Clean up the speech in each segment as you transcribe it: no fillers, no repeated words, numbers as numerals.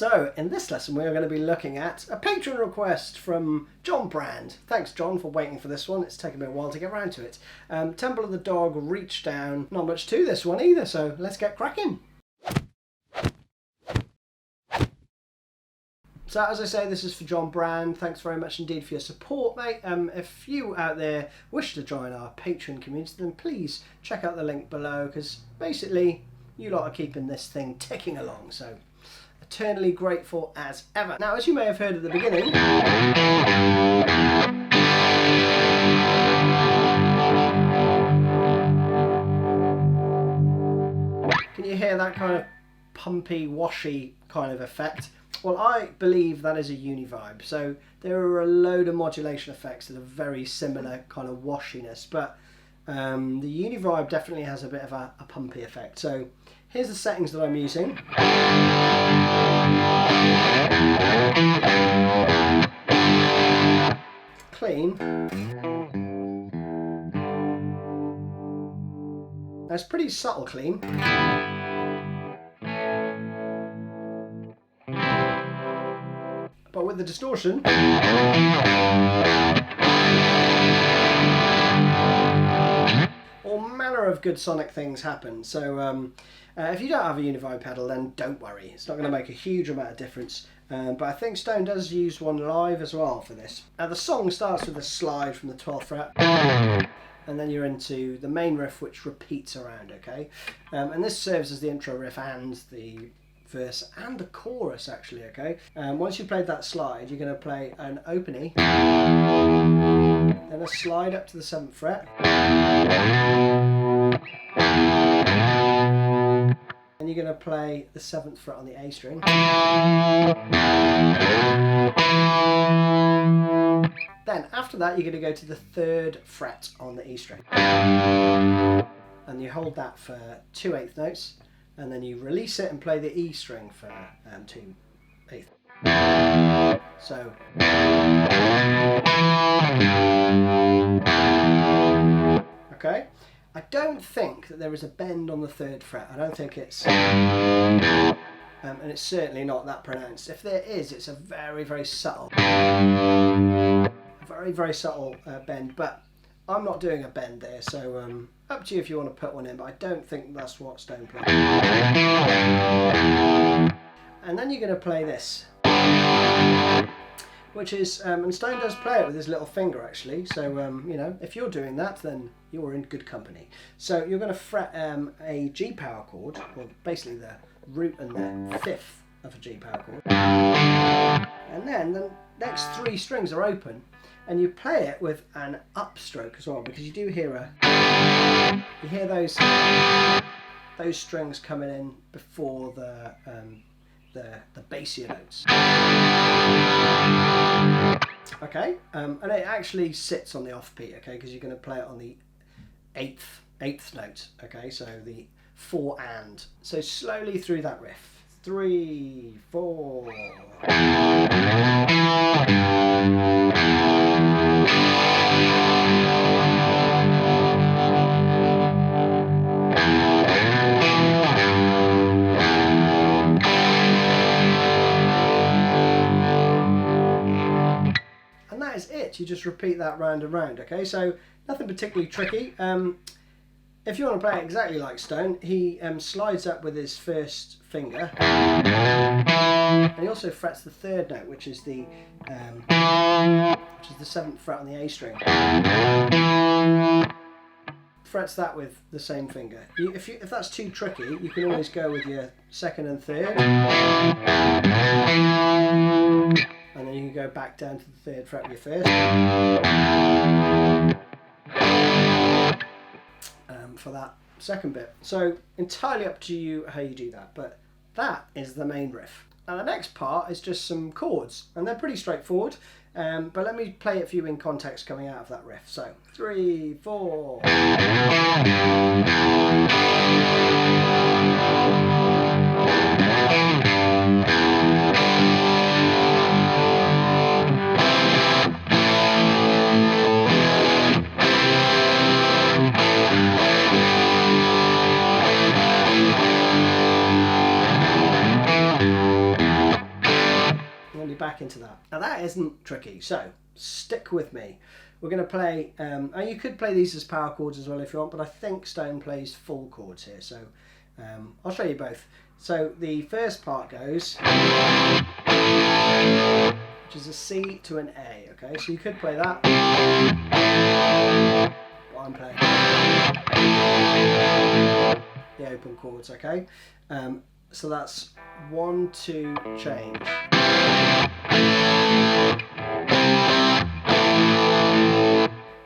So in this lesson we are going to be looking at a patron request from John Brand. Thanks John for waiting for this one, it's taken me a while to get around to it. Temple of the Dog, Reach Down, not much to this one either, so let's get cracking. So as I say, this is for John Brand. Thanks very much indeed for your support, mate. If you out there wish to join our Patreon community, then please check out the link below, because basically you lot are keeping this thing ticking along, so eternally grateful as ever. Now, as you may have heard at the beginning, can you hear that kind of pumpy, washy kind of effect? Well, I believe that is a univibe. So there are a load of modulation effects that are very similar kind of washiness, but the univibe definitely has a bit of a pumpy effect. So here's the settings that I'm using. Clean. That's pretty subtle clean. But with the distortion, all manner of good sonic things happen. So if you don't have a univibe pedal, then don't worry. It's not going to make a huge amount of difference. But I think Stone does use one live as well for this. The song starts with a slide from the 12th fret, and then you're into the main riff, which repeats around, okay? And this serves as the intro riff and the verse and the chorus, actually, okay? Once you've played that slide, you're going to play an open E, then a slide up to the 7th fret, and you're going to play the 7th fret on the A string, then after that you're going to go to the 3rd fret on the E string, and you hold that for 2/8 notes, and then you release it and play the E string for 2/8. So okay, I don't think that there is a bend on the 3rd fret. I don't think it's and it's certainly not that pronounced. If there is, it's a very, very subtle bend, but I'm not doing a bend there, so up to you if you want to put one in, but I don't think that's what Stone plays. And then you're going to play this, which is, and Stone does play it with his little finger actually, so you know, if you're doing that, then you're in good company. So you're going to fret a G power chord, well basically the root and the 5th of a G power chord, and then the next 3 strings are open, and you play it with an upstroke as well, because you do hear you hear those strings coming in before the bassier notes. Okay, and it actually sits on the offbeat, okay, because you're going to play it on the 8th note, okay, so the 4 and. So slowly through that riff. 3, 4. And that is it. You just repeat that round and round, okay? So nothing particularly tricky. If you want to play it exactly like Stone, he slides up with his 1st finger, and he also frets the 3rd note, which is the 7th fret on the A string. Frets that with the same finger. If that's too tricky, you can always go with your 2nd and 3rd, and then you can go back down to the 3rd fret with your 1st. For that 2nd bit. So entirely up to you how you do that, but that is the main riff. And the next part is just some chords, and they're pretty straightforward, but let me play it for you in context coming out of that riff. So 3, 4. I'm going to be back into that. Now that isn't tricky, so stick with me. We're going to play, and you could play these as power chords as well if you want, but I think Stone plays full chords here, so I'll show you both. So the first part goes, which is a C to an A, okay? So you could play that, but I'm playing the open chords, okay? So that's 1, 2, change.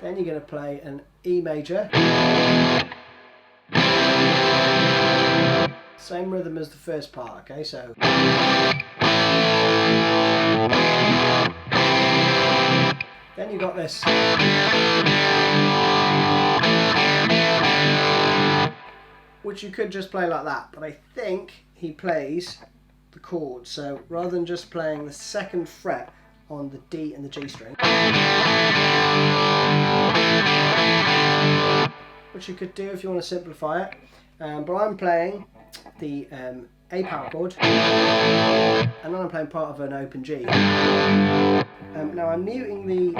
Then you're going to play an E major. Same rhythm as the first part, okay? So then you got this. Which you could just play like that, but I think he plays the chord. So rather than just playing the 2nd fret on the D and the G string, which you could do if you want to simplify it, but I'm playing the A power chord, and then I'm playing part of an open G. Now I'm muting the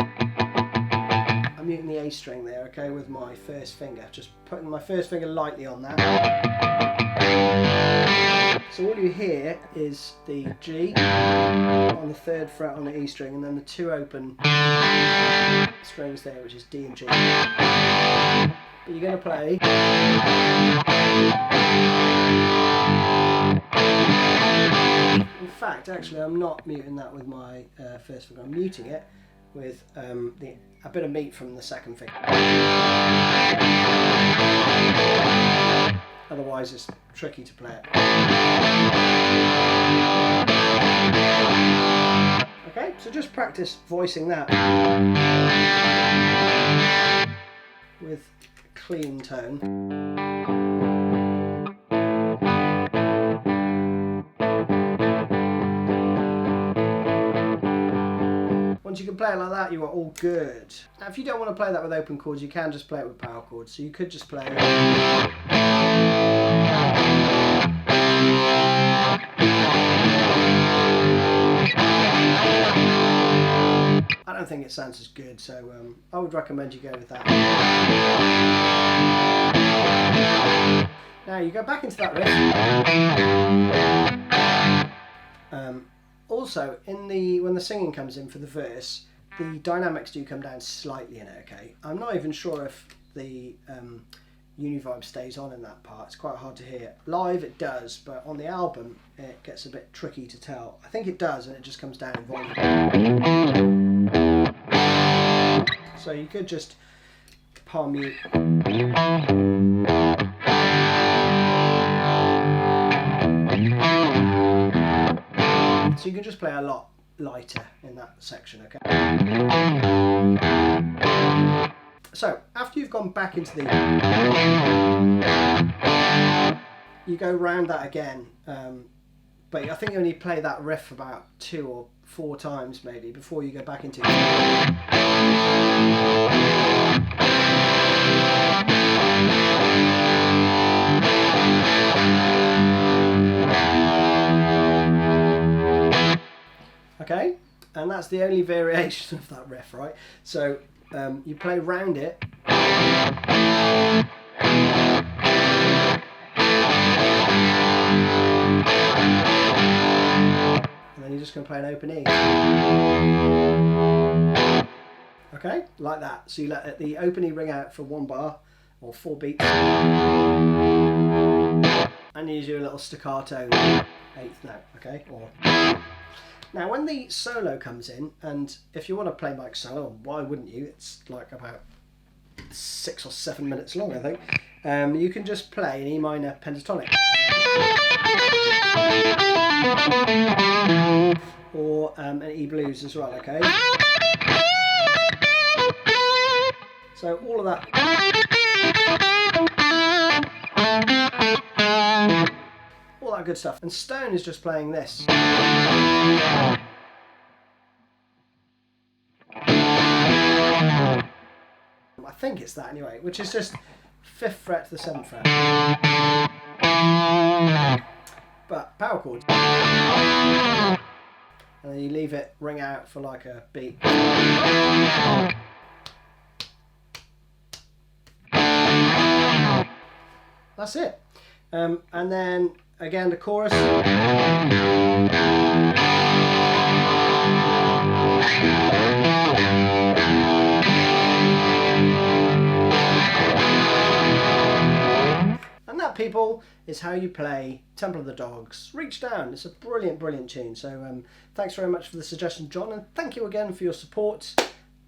A string there, okay, with my first finger, just putting my first finger lightly on that. So all you hear is the G on the 3rd fret on the E string, and then the 2 open strings there, which is D and G. But you're going to play. In fact, actually, I'm not muting that with my first finger. I'm muting it with a bit of meat from the 2nd finger. Otherwise, it's tricky to play it. Okay, so just practice voicing that with clean tone. Once you can play it like that, you are all good. Now if you don't want to play that with open chords, you can just play it with power chords. So you could just play I don't think it sounds as good, so I would recommend you go with that. Now you go back into that riff. Also, when the singing comes in for the verse, the dynamics do come down slightly in it, okay? I'm not even sure if the univibe stays on in that part. It's quite hard to hear. Live it does, but on the album it gets a bit tricky to tell. I think it does, and it just comes down in volume. So you could just palm mute. So you can just play a lot lighter in that section, okay? So after you've gone back into the, you go round that again, but I think you only play that riff about 2 or 4 times maybe before you go back into it. Okay, and that's the only variation of that riff, right? So you play round it, and then you're just going to play an open E. Okay, like that. So you let the open E ring out for 1 bar or 4 beats, and you do a little staccato 8th note, okay? Now when the solo comes in, and if you want to play Mike's solo, why wouldn't you? It's like about 6 or 7 minutes long, I think. You can just play an E minor pentatonic. Or an E blues as well, okay? So all of that. All that good stuff. And Stone is just playing this. I think it's that anyway, which is just 5th fret to the 7th fret. But power chords. and then you leave it ring out for like a beat. That's it. And then again the chorus. And that, people, is how you play Temple of the Dogs. Reach Down. It's a brilliant tune. So thanks very much for the suggestion, John, and thank you again for your support.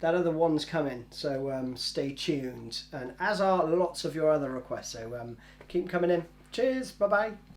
That other one's coming, so stay tuned. And as are lots of your other requests, so keep coming in. Cheers, bye-bye.